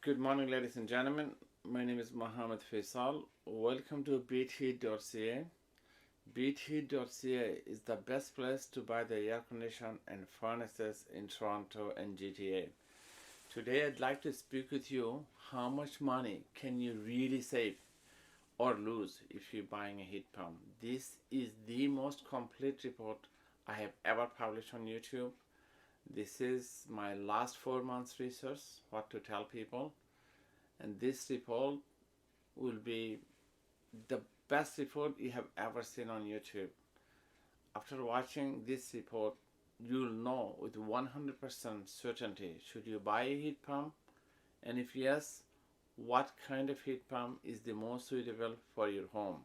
Good morning, ladies and gentlemen. My name is Mohammed Faisal. Welcome to BT.ca. BT.ca is the best place to buy the air condition and furnaces in Toronto and GTA. Today, I'd like to speak with you how much money can you really save or lose if you're buying a heat pump. This is the most complete report I have ever published on YouTube. This is my last 4 months research, what to tell people, and this report will be the best report you have ever seen on YouTube. After watching this report, you'll know with 100% certainty should you buy a heat pump, and if yes, what kind of heat pump is the most suitable for your home.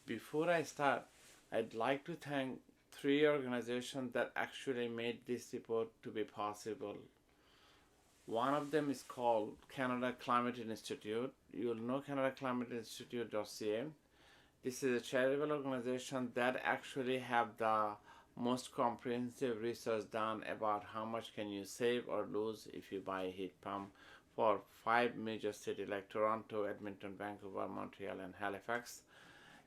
Before I start, I'd like to thank three organizations that actually made this report to be possible. One of them is called Canada Climate Institute. You'll know CanadaClimateInstitute.ca. This is a charitable organization that actually have the most comprehensive research done about how much can you save or lose if you buy a heat pump for 5 major cities like Toronto, Edmonton, Vancouver, Montreal, and Halifax.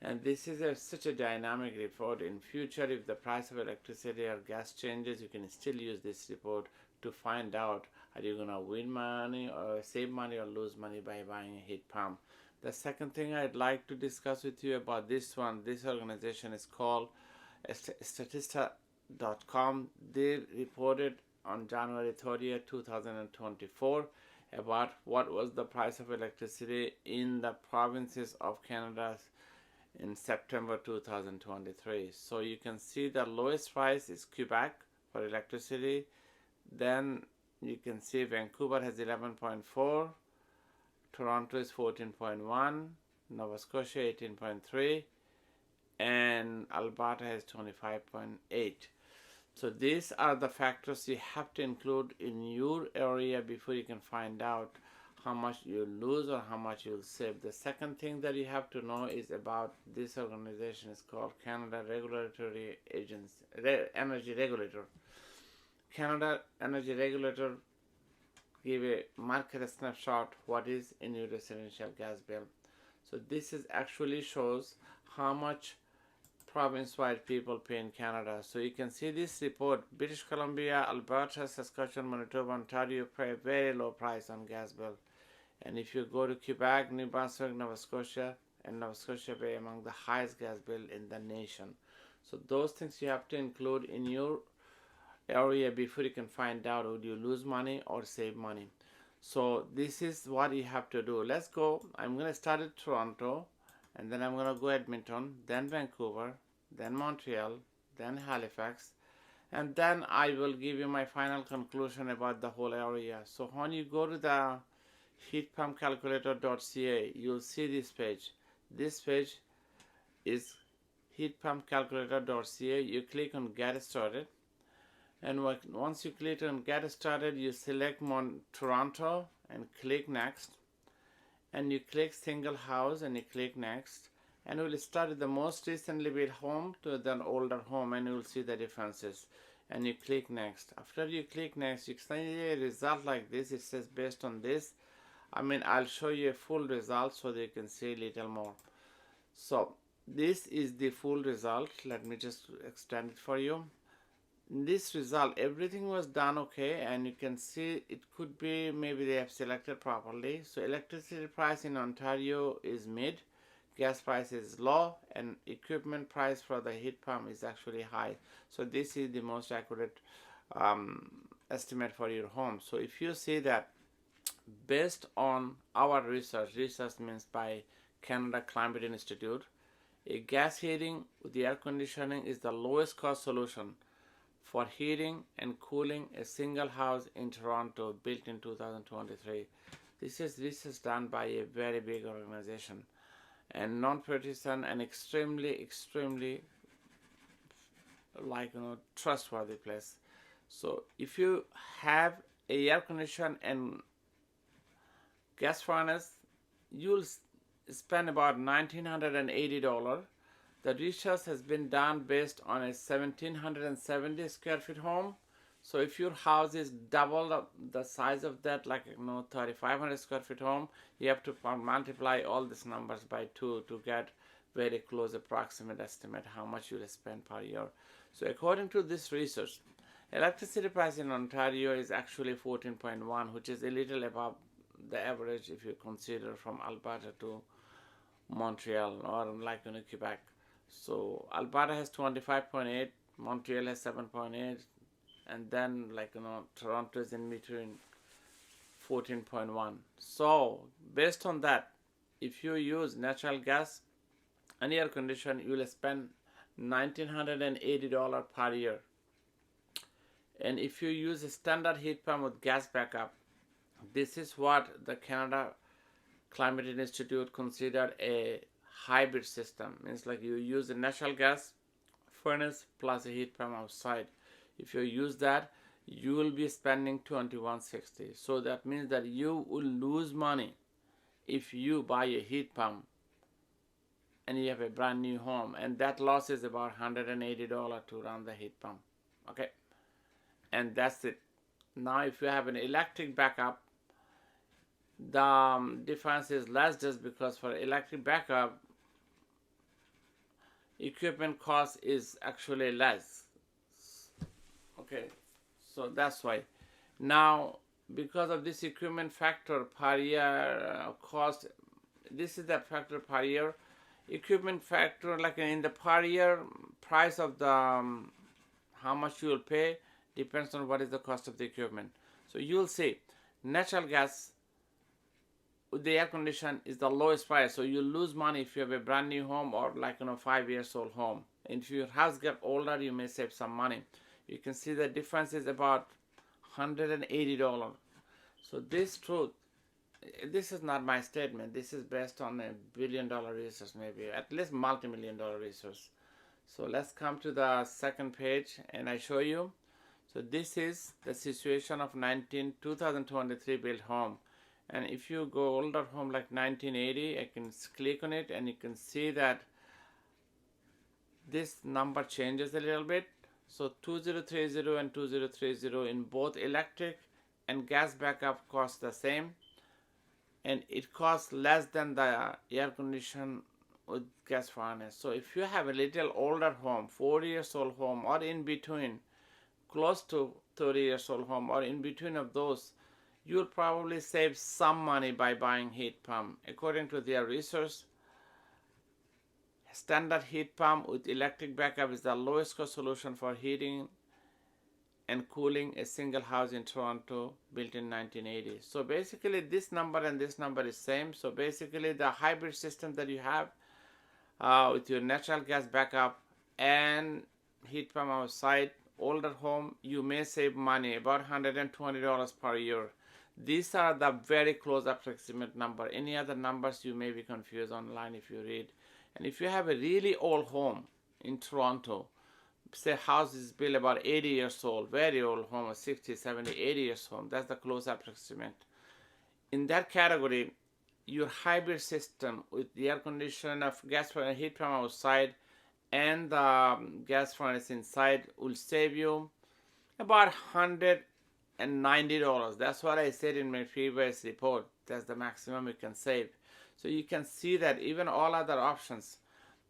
And this is such a dynamic report. In future, if the price of electricity or gas changes, you can still use this report to find out are you gonna win money or save money or lose money by buying a heat pump. The second thing I'd like to discuss with you about this organization is called Statista.com. They reported on January 30th, 2024 about what was the price of electricity in the provinces of Canada in September 2023. So you can see the lowest price is Quebec for electricity. Then you can see Vancouver has 11.4, Toronto is 14.1, Nova Scotia 18.3, and Alberta has 25.8. So these are the factors you have to include in your area before you can find out how much you'll lose or how much you'll save. The second thing that you have to know is about this organization is called Canada Regulatory Agency, Energy Regulator. Canada Energy Regulator give a market snapshot what is in your residential gas bill. So this is actually shows how much province-wide people pay in Canada. So you can see this report, British Columbia, Alberta, Saskatchewan, Manitoba, Ontario pay a very low price on gas bill. And if you go to Quebec, New Brunswick, Nova Scotia, and Nova Scotia pay among the highest gas bill in the nation. So those things you have to include in your area before you can find out would you lose money or save money. So this is what you have to do. Let's go. I'm going to start at Toronto, and then I'm going to go Edmonton, then Vancouver, then Montreal, then Halifax, and then I will give you my final conclusion about the whole area. So when you go to the heatpumpcalculator.ca, you'll see this page. This page is heatpumpcalculator.ca. You click on Get Started, and once you click on Get Started, you select Toronto and click Next, and you click Single House and you click Next, and we'll start with the most recently built home to the older home, and you'll see the differences, and you click Next. After you click Next, you can see a result like this. It says based on this. I'll show you a full result so that you can see a little more. So this is the full result. Let me just extend it for you. In this result, everything was done okay, and you can see it could be maybe they have selected properly. So electricity price in Ontario is mid, gas price is low, and equipment price for the heat pump is actually high. So this is the most accurate estimate for your home. So if you see that based on our research means by Canada Climate Institute, a gas heating with the air conditioning is the lowest cost solution for heating and cooling a single house in Toronto built in 2023. This is research done by a very big organization and non-partisan and extremely trustworthy place. So if you have a air condition and gas furnace, you'll spend about $1,980. The research has been done based on a 1,770 square feet home. So if your house is double the size of that, like 3,500 square feet home, you have to multiply all these numbers by 2 to get very close approximate estimate how much you'll spend per year. So according to this research, electricity price in Ontario is actually 14.1, which is a little above the average if you consider from Alberta to Montreal or like Quebec. So Alberta has 25.8, Montreal has 7.8, and then Toronto is in between 14.1. So based on that, if you use natural gas and air condition, you will spend $1,980 per year. And if you use a standard heat pump with gas backup, this is what the Canada Climate Institute considered a hybrid system. Means like you use a natural gas furnace plus a heat pump outside. If you use that, you will be spending $2,160. So that means that you will lose money if you buy a heat pump and you have a brand new home, and that loss is about $180 to run the heat pump. Okay, and that's it. Now if you have an electric backup, the difference is less, just because for electric backup, equipment cost is actually less. Okay, so that's why. Now, because of this equipment factor per year cost, this is the factor per year. Equipment factor, like in the per year price of the how much you will pay depends on what is the cost of the equipment. So you will see natural gas with the air condition is the lowest price. So you lose money if you have a brand new home or 5 years old home. And if your house get older, you may save some money. You can see the difference is about $180. So this truth, this is not my statement. This is based on a billion-dollar research, maybe at least multi-million-dollar research. So let's come to the second page and I show you. So this is the situation of 2023 built home. And if you go older home like 1980, I can click on it and you can see that this number changes a little bit. So 2030 and 2030 in both electric and gas backup cost the same, and it costs less than the air condition with gas furnace. So if you have a little older home, 40 years old home, or in between, close to 30 years old home, or in between of those, you'll probably save some money by buying heat pump. According to their research, standard heat pump with electric backup is the lowest cost solution for heating and cooling a single house in Toronto built in 1980. So basically this number and this number is same. So basically the hybrid system that you have with your natural gas backup and heat pump outside, older home, you may save money, about $120 per year. These are the very close approximate number. Any other numbers you may be confused online if you read. And if you have a really old home in Toronto, say house is built about 80 years old, very old home, 60, 70, 80 years old, that's the close approximate. In that category, your hybrid system with the air conditioner, of gas furnace, heat pump outside, and the gas furnace inside will save you about $190. That's what I said in my previous report. That's the maximum you can save. So you can see that even all other options,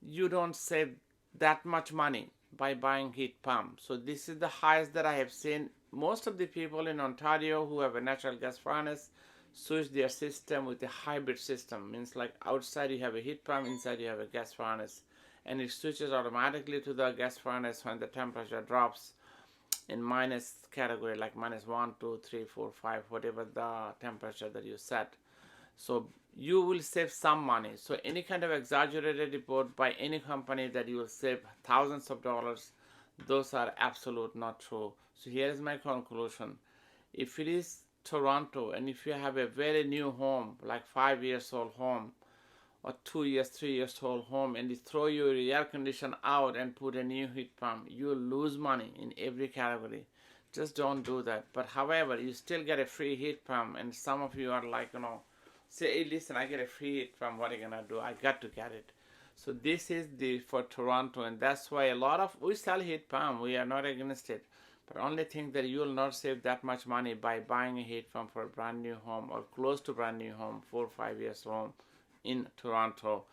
you don't save that much money by buying heat pump. So this is the highest that I have seen. Most of the people in Ontario who have a natural gas furnace switch their system with a hybrid system. Means like outside you have a heat pump, inside you have a gas furnace. And it switches automatically to the gas furnace when the temperature drops in minus category, like -1, 2, 3, 4, 5, whatever the temperature that you set. So you will save some money. So any kind of exaggerated report by any company that you will save thousands of dollars, those are absolute not true. So here is my conclusion. If it is Toronto and if you have a very new home, like 5 years old home, or 2 years, 3 years old home, and you throw your air conditioner out and put a new heat pump, you will lose money in every category. Just don't do that. But however, you still get a free heat pump, and some of you are like, say, hey, listen, I get a free heat pump, what are you gonna do? I got to get it. So this is for Toronto, and that's why we sell heat pump. We are not against it. But only thing that you will not save that much money by buying a heat pump for a brand new home or close to brand new home, 4 or 5 years home in Toronto.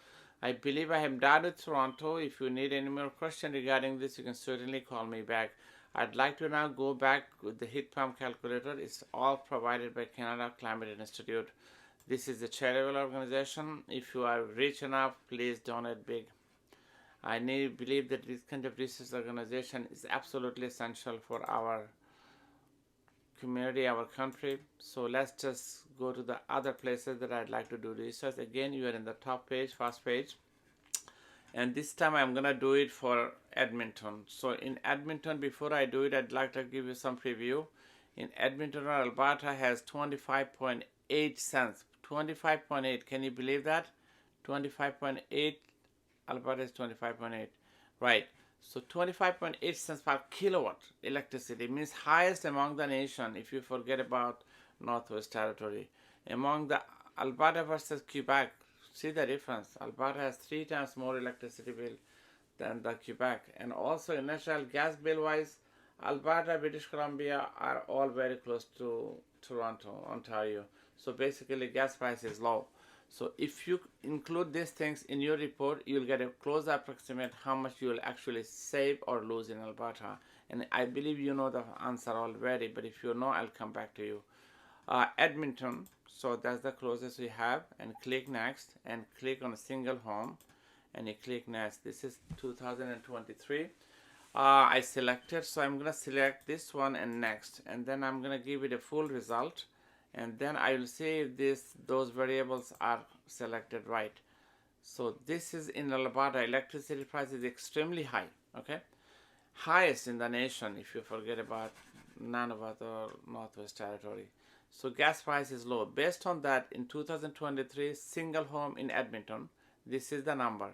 I believe I am done with Toronto. If you need any more questions regarding this, you can certainly call me back. I'd like to now go back with the heat pump calculator. It's all provided by Canada Climate Institute. This is a charitable organization. If you are rich enough, please donate big. I believe that this kind of research organization is absolutely essential for our community, our country. So let's just go to the other places that I'd like to do research. Again, you are in the top page, first page. And this time I'm going to do it for Edmonton. So in Edmonton, before I do it, I'd like to give you some preview. In Edmonton, Alberta has 25.8 cents. 25.8, can you believe that? 25.8, Alberta is 25.8. Right. So 25.8 cents per kilowatt electricity means highest among the nation if you forget about Northwest Territory. Among the Alberta versus Quebec, see the difference. Alberta has 3 times more electricity bill than the Quebec. And also in natural gas bill wise, Alberta, British Columbia are all very close to Toronto, Ontario. So basically gas price is low. So if you include these things in your report, you'll get a close approximate how much you will actually save or lose in Alberta. And I believe you know the answer already, but if you know, I'll come back to you. Edmonton, so that's the closest we have, and click next and click on a single home and you click next. This is 2023. I selected, so I'm gonna select this one and next, and then I'm gonna give it a full result. And then I will see if those variables are selected right. So this is in Alberta, electricity price is extremely high, okay? Highest in the nation if you forget about Nunavut or Northwest Territory. So gas price is low. Based on that, in 2023, single home in Edmonton, this is the number.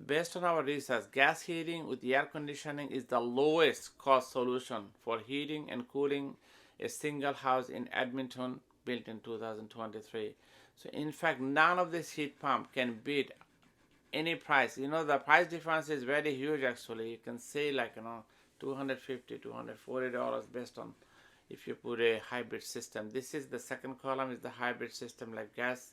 Based on our research, gas heating with air conditioning is the lowest cost solution for heating and cooling a single house in Edmonton built in 2023. So in fact, none of this heat pump can beat any price. You know, the price difference is very huge actually. You can say like, $250, $240 based on if you put a hybrid system. This is the second column is the hybrid system, like gas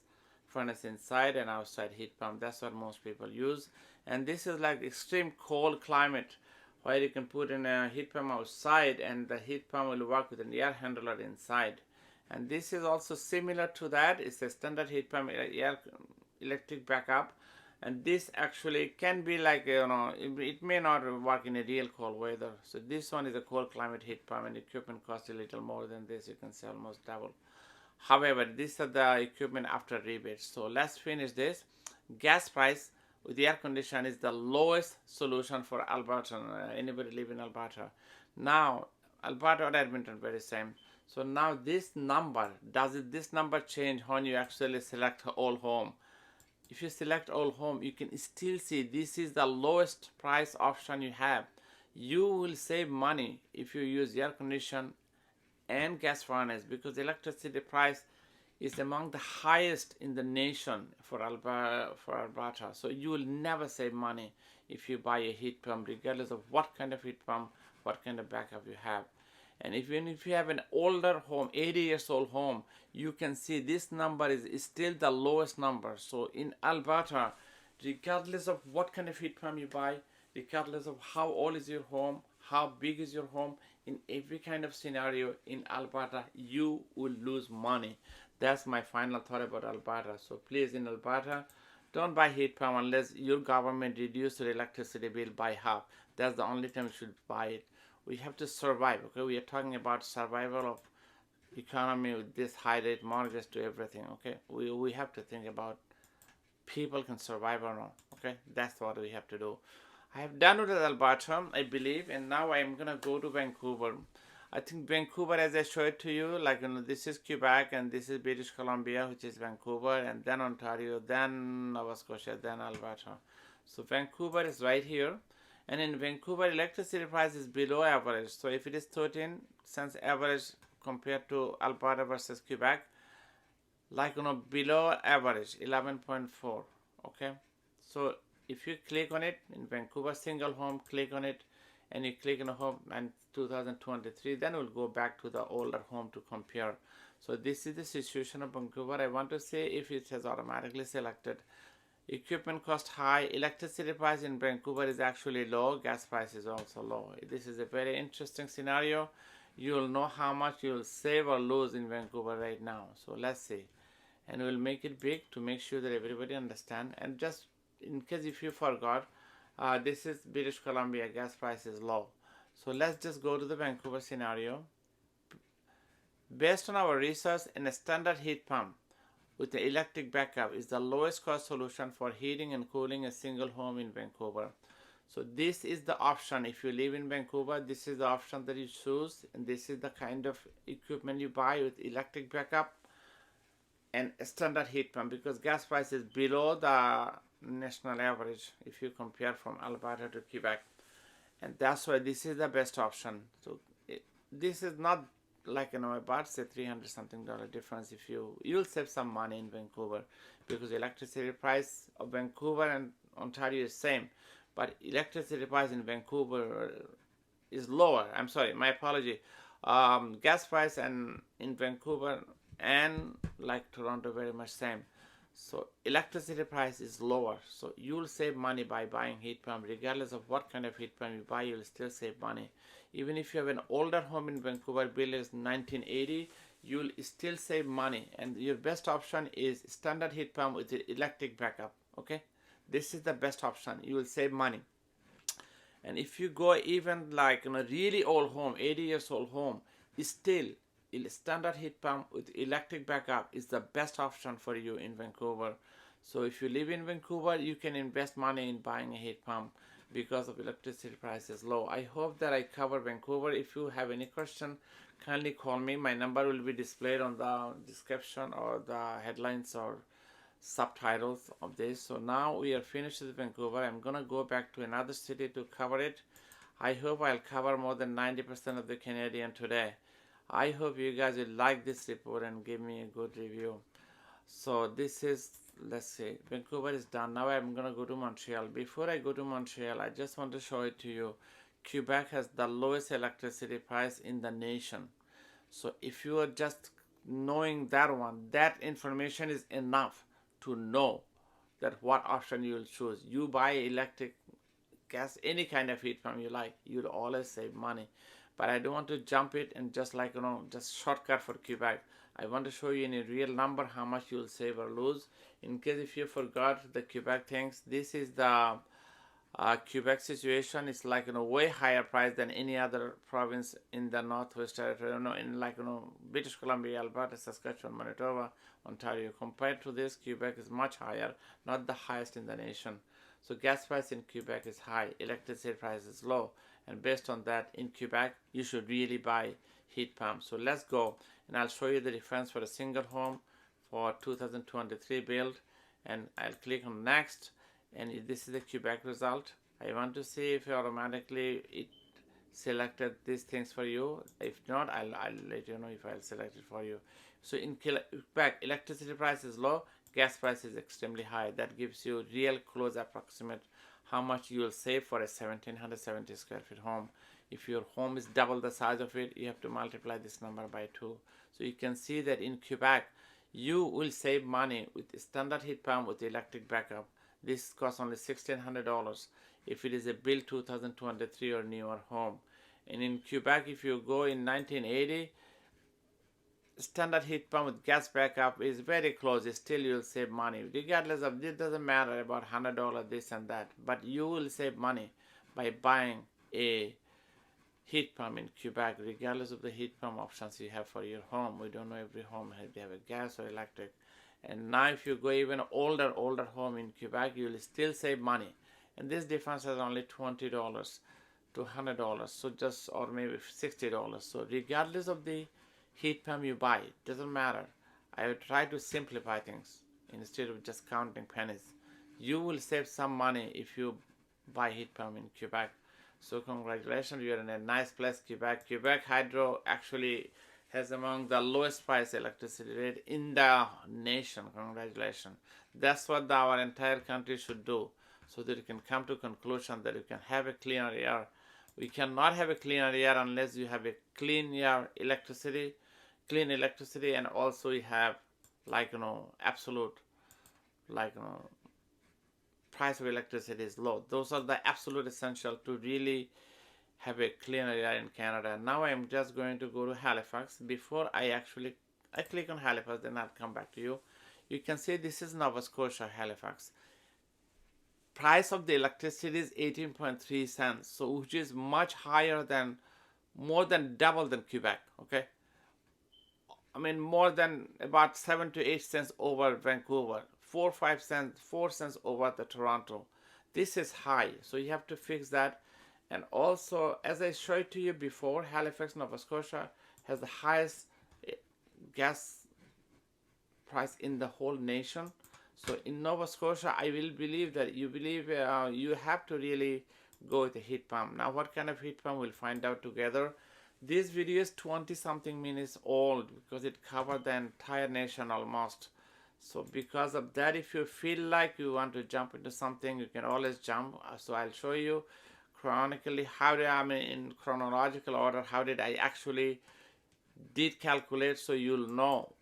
furnace inside and outside heat pump. That's what most people use. And this is like extreme cold climate where you can put in a heat pump outside and the heat pump will work with an air handler inside. And this is also similar to that. It's a standard heat pump air electric backup. And this actually can be like, it may not work in a real cold weather. So this one is a cold climate heat pump and equipment costs a little more than this. You can say almost double. However, these are the equipment after rebates. So let's finish this. Gas price with the air condition is the lowest solution for Alberta. Anybody live in Alberta? Now, Alberta or Edmonton, very same. So now this number, this number change when you actually select all home? If you select all home, you can still see this is the lowest price option you have. You will save money if you use air condition and gas furnace because electricity price is among the highest in the nation for Alberta. So you will never save money if you buy a heat pump, regardless of what kind of heat pump, what kind of backup you have. And even if you have an older home, 80 years old home, you can see this number is still the lowest number. So in Alberta, regardless of what kind of heat pump you buy, regardless of how old is your home, how big is your home, in every kind of scenario in Alberta, you will lose money. That's my final thought about Alberta. So please, in Alberta, don't buy heat pump unless your government reduces your electricity bill by half. That's the only time you should buy it. We have to survive, okay? We are talking about survival of economy with this high rate mortgage to everything, okay? We have to think about people can survive or not, okay? That's what we have to do. I have done with Alberta, I believe, and now I'm going to go to Vancouver. I think Vancouver, as I showed to you, like, this is Quebec and this is British Columbia, which is Vancouver, and then Ontario, then Nova Scotia, then Alberta. So Vancouver is right here. And in Vancouver, electricity price is below average. So if it is 13 cents average compared to Alberta versus Quebec, like, below average, 11.4, okay? So if you click on it, in Vancouver single home, click on it, and you click on home and 2023, then we'll go back to the older home to compare. So this is the situation of Vancouver. I want to say if it has automatically selected equipment cost high, electricity price in Vancouver is actually low, gas price is also low. This is a very interesting scenario. You'll know how much you'll save or lose in Vancouver right now. So let's see. And we'll make it big to make sure that everybody understand. And just in case if you forgot, this is British Columbia, gas price is low. So let's just go to the Vancouver scenario. Based on our research, a standard heat pump with the electric backup is the lowest cost solution for heating and cooling a single home in Vancouver. So this is the option. If you live in Vancouver, this is the option that you choose, and this is the kind of equipment you buy with electric backup and a standard heat pump, because gas price is below the national average if you compare from Alberta to Quebec, and that's why this is the best option. So this is not like about say $300 something difference. If you'll save some money in Vancouver, because electricity price of Vancouver and Ontario is same, but electricity price in Vancouver is lower. I'm sorry, my apology. Gas price and in Vancouver and like Toronto very much same. So electricity price is lower, so you'll save money by buying heat pump. Regardless of what kind of heat pump you buy, you'll still save money. Even if you have an older home in Vancouver built is 1980, you'll still save money, and your best option is standard heat pump with the electric backup. Okay, this is the best option. You will save money. And if you go even like in a really old home, 80 years old home, still standard heat pump with electric backup is the best option for you in Vancouver. So if you live in Vancouver, you can invest money in buying a heat pump because of electricity prices low. I hope that I cover Vancouver. If you have any question, kindly call me. My number will be displayed on the description or the headlines or subtitles of this. So now we are finished with Vancouver. I'm gonna go back to another city to cover it. I hope I'll cover more than 90% of the Canadian today. I hope you guys will like this report and give me a good review. So this is, let's see, Vancouver is done. Now I'm gonna go to Montreal. Before I go to Montreal, I just want to show it to you. Quebec has the lowest electricity price in the nation. So if you are just knowing that one, that information is enough to know that what option you will choose. You buy electric, gas, any kind of heat pump you like, you'll always save money. But I don't want to jump it and just like, just shortcut for Quebec. I want to show you in a real number how much you'll save or lose. In case if you forgot the Quebec things, this is the Quebec situation. It's like way higher price than any other province in the Northwest Territory. In like British Columbia, Alberta, Saskatchewan, Manitoba, Ontario. Compared to this, Quebec is much higher, not the highest in the nation. So gas price in Quebec is high, electricity price is low, and based on that, in Quebec, you should really buy heat pumps. So let's go, and I'll show you the difference for a single home for 2023 build, and I'll click on next, and this is the Quebec result. I want to see if automatically it selected these things for you. If not, I'll let you know if I'll select it for you. So in Quebec, electricity price is low, gas price is extremely high. That gives you real close approximate how much you will save for a 1770 square feet home. If your home is double the size of it, you have to multiply this number by 2. So you can see that in Quebec, you will save money with a standard heat pump with electric backup. This costs only $1,600 if it is a built 2023 or newer home. And in Quebec, if you go in 1980, standard heat pump with gas backup is very close. Still you'll save money regardless of, it doesn't matter about $100 this and that, but you will save money by buying a heat pump in Quebec regardless of the heat pump options you have for your home. We don't know every home they have a gas or electric. And now if you go even older home in Quebec, you will still save money, and this difference is only $20 to $100, so just, or maybe $60. So regardless of the heat pump you buy, it doesn't matter. I would try to simplify things instead of just counting pennies. You will save some money if you buy heat pump in Quebec. So congratulations, you're in a nice place, Quebec. Quebec Hydro actually has among the lowest price electricity rate in the nation. Congratulations. That's what our entire country should do, so that you can come to conclusion that you can have a cleaner air We cannot have a cleaner air unless you have a clean air electricity, and also you have like absolute like price of electricity is low. Those are the absolute essential to really have a clean air in Canada. Now I'm just going to go to Halifax. Before I click on Halifax, then I'll come back to you. You can see this is Nova Scotia, Halifax. Price of the electricity is 18.3 cents, so which is much higher than, more than double than Quebec. Okay, I mean more than about 7 to 8 cents over Vancouver, 4 cents over the Toronto. This is high, so you have to fix that. And also, as I showed to you before, Halifax, Nova Scotia has the highest gas price in the whole nation. So in Nova Scotia, I will believe that you have to really go with a heat pump. Now, what kind of heat pump we'll find out together. This video is 20 something minutes old because it covered the entire nation almost. So because of that, if you feel like you want to jump into something, you can always jump. So I'll show you chronically in chronological order, how did I actually did calculate, so you'll know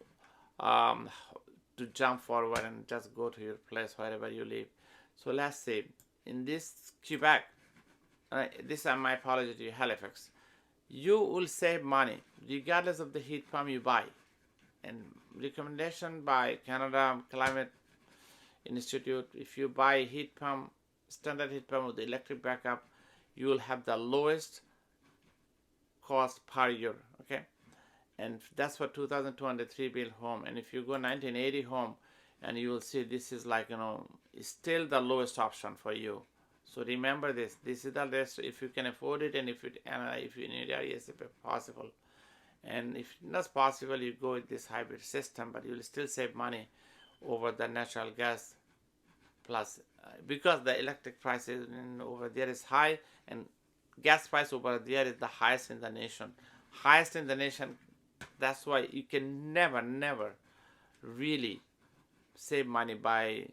to jump forward and just go to your place wherever you live. So let's see, in this Quebec, this is my apology to you, Halifax, you will save money regardless of the heat pump you buy. And recommendation by Canada Climate Institute, if you buy a heat pump, standard heat pump with the electric backup, you will have the lowest cost per year. Okay, and that's for 2023 built home. And if you go 1980 home, and you will see this is like still the lowest option for you. So remember this is the list if you can afford it, and if you need it, yes, if possible. And if not possible, you go with this hybrid system, but you will still save money over the natural gas. Plus, because the electric price over there is high, and gas price over there is the highest in the nation. That's why you can never really save money by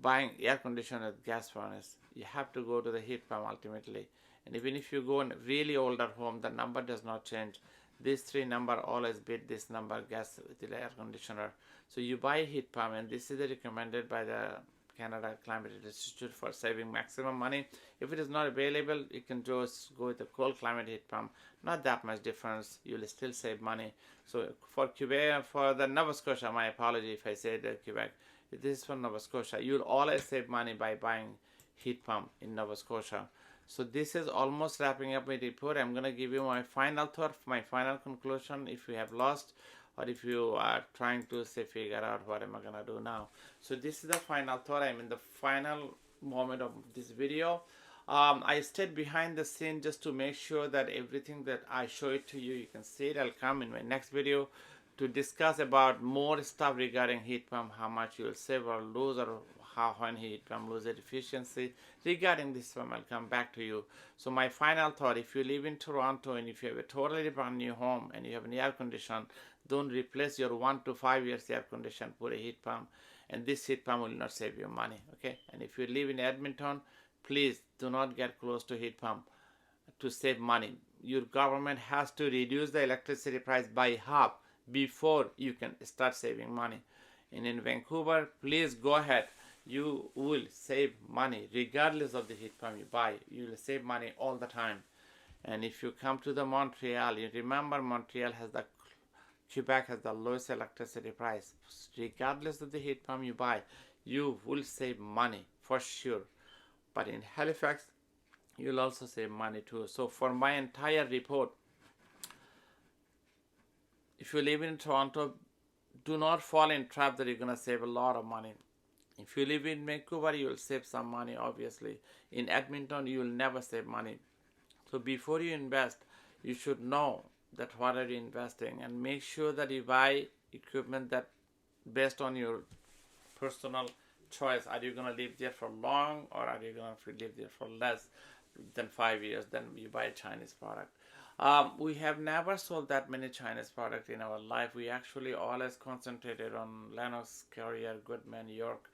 buying air conditioner with gas furnace. You have to go to the heat pump ultimately. And even if you go in a really older home, the number does not change. These three number always beat this number, gas with the air conditioner. So you buy a heat pump, and this is recommended by the Canada Climate Institute for saving maximum money. If it is not available, you can just go with a cold climate heat pump. Not that much difference. You will still save money. So for Quebec, for the Nova Scotia, my apology if I said Quebec. This is for Nova Scotia. You'll always save money by buying heat pump in Nova Scotia. So this is almost wrapping up my report. I'm going to give you my final thought, my final conclusion if you have lost, or if you are trying to figure out what am I going to do now. So this is the final thought. I'm in the final moment of this video. I stayed behind the scene just to make sure that everything that I show it to you, you can see it. I'll come in my next video to discuss about more stuff regarding heat pump, how much you will save or lose, or how when heat pump loses efficiency. Regarding this one, I'll come back to you. So my final thought, if you live in Toronto and if you have a totally brand new home and you have an air condition, don't replace your 1 to 5 years air condition, put a heat pump, and this heat pump will not save you money. Okay, and if you live in Edmonton, please do not get close to heat pump to save money. Your government has to reduce the electricity price by half before you can start saving money. And in Vancouver, please go ahead. You will save money regardless of the heat pump you buy. You will save money all the time. And if you come to the Montreal, you remember Quebec has the lowest electricity price. Regardless of the heat pump you buy, you will save money for sure. But in Halifax, you'll also save money too. So for my entire report, if you live in Toronto, do not fall in trap that you're going to save a lot of money. If you live in Vancouver, you will save some money, obviously. In Edmonton, you will never save money. So before you invest, you should know that what are you investing, and make sure that you buy equipment that based on your personal choice. Are you going to live there for long, or are you going to live there for less than 5 years? Then you buy a Chinese product. We have never sold that many Chinese products in our life. We actually always concentrated on Lennox, Carrier, Goodman, York,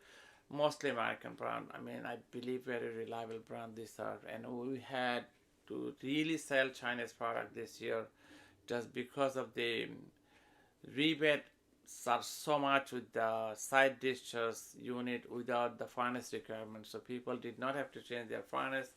mostly American brand. I mean, I believe very reliable brand these are. And we had to really sell Chinese product this year, just because of the rebate are so much with the side dishes unit without the furnace requirement. So people did not have to change their furnace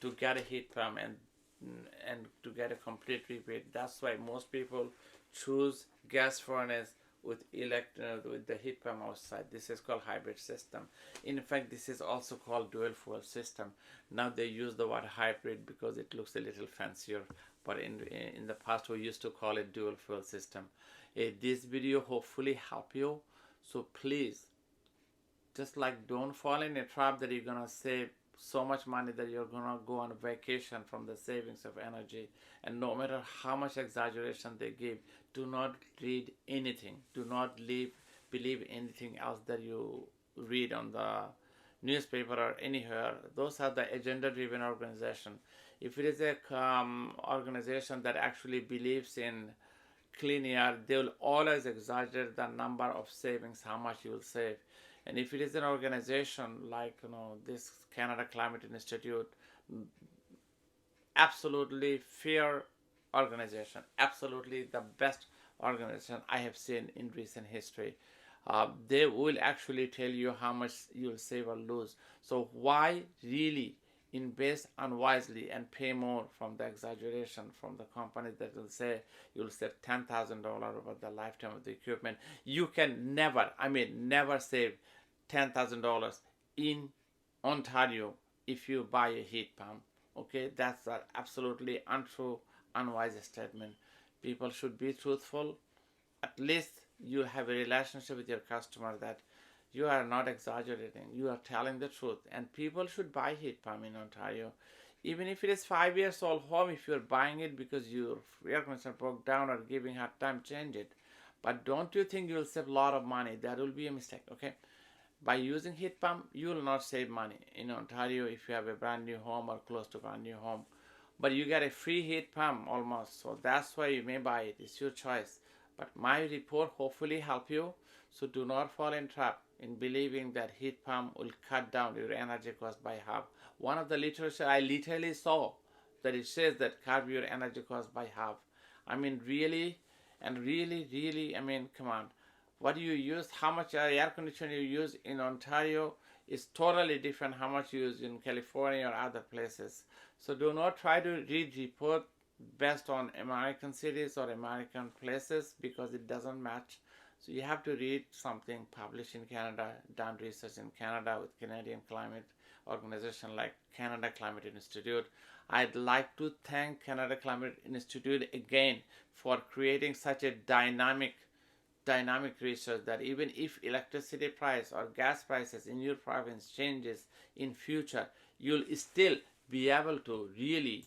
to get a heat pump and to get a complete rebate. That's why most people choose gas furnace with with the heat pump outside. This is called hybrid system. In fact, this is also called dual fuel system. Now they use the word hybrid because it looks a little fancier, but in the past we used to call it dual fuel system. This video hopefully help you. So please, just like, don't fall in a trap that you're gonna save so much money that you're gonna go on vacation from the savings of energy. And no matter how much exaggeration they give, do not read anything. Do not believe anything else that you read on the newspaper or anywhere. Those are the agenda-driven organization. If it is a organization that actually believes in clean air, they will always exaggerate the number of savings, how much you will save. And if it is an organization like this Canada Climate Institute, absolutely fair organization, absolutely the best organization I have seen in recent history. They will actually tell you how much you'll save or lose. So why really invest unwisely and pay more from the exaggeration from the company that will say you'll save $10,000 over the lifetime of the equipment? You can never save $10,000 in Ontario if you buy a heat pump. Okay, that's an absolutely untrue, unwise statement. People should be truthful. At least you have a relationship with your customer that you are not exaggerating. You are telling the truth. And people should buy heat pump in Ontario. Even if it is 5 years old home, if you're buying it because your air conditioner broke down or giving hard time, change it. But don't you think you'll save a lot of money? That will be a mistake, okay? By using heat pump, you will not save money in Ontario if you have a brand new home or close to brand new home. But you get a free heat pump almost. So that's why you may buy it. It's your choice. But my report hopefully help you. So do not fall in trap in believing that heat pump will cut down your energy cost by half. One of the literature I literally saw that it says that cut your energy cost by half. I mean, really, and really, I mean, come on. What do you use, how much air conditioner you use in Ontario is totally different how much you use in California or other places. So do not try to read report based on American cities or American places because it doesn't match. So you have to read something published in Canada, done research in Canada with Canadian climate organization like Canada Climate Institute. I'd like to thank Canada Climate Institute again for creating such a dynamic research that even if electricity price or gas prices in your province changes in future, you'll still be able to really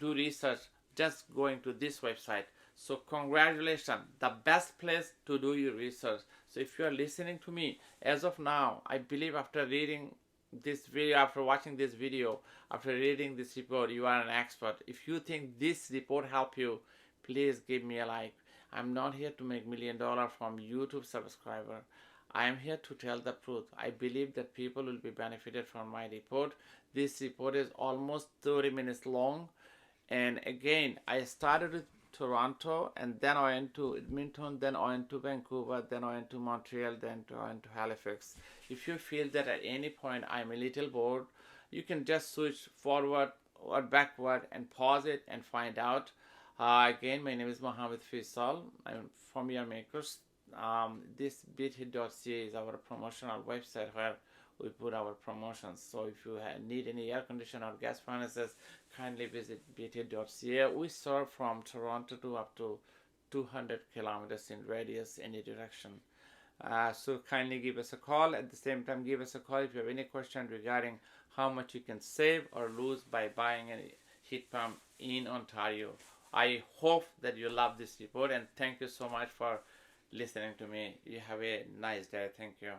do research just going to this website. So congratulations, the best place to do your research. So if you are listening to me as of now, I believe after reading this video, after watching this video, after reading this report, you are an expert. If you think this report helped you, please give me a like. I'm not here to make $1 million from YouTube subscriber. I am here to tell the truth. I believe that people will be benefited from my report. This report is almost 30 minutes long. And again, I started with Toronto, and then I went to Edmonton, then I went to Vancouver, then I went to Montreal, then I went to Halifax. If you feel that at any point I'm a little bored, you can just switch forward or backward and pause it and find out. Again, my name is Mohammed Faisal. I'm from Your Makers. This beathit.ca is our promotional website where we put our promotions. So if you need any air conditioner or gas furnaces, kindly visit beathit.ca. We serve from Toronto to up to 200 kilometers in radius, any direction. So kindly give us a call. At the same time, give us a call if you have any question regarding how much you can save or lose by buying a heat pump in Ontario. I hope that you love this report, and thank you so much for listening to me. You have a nice day. Thank you.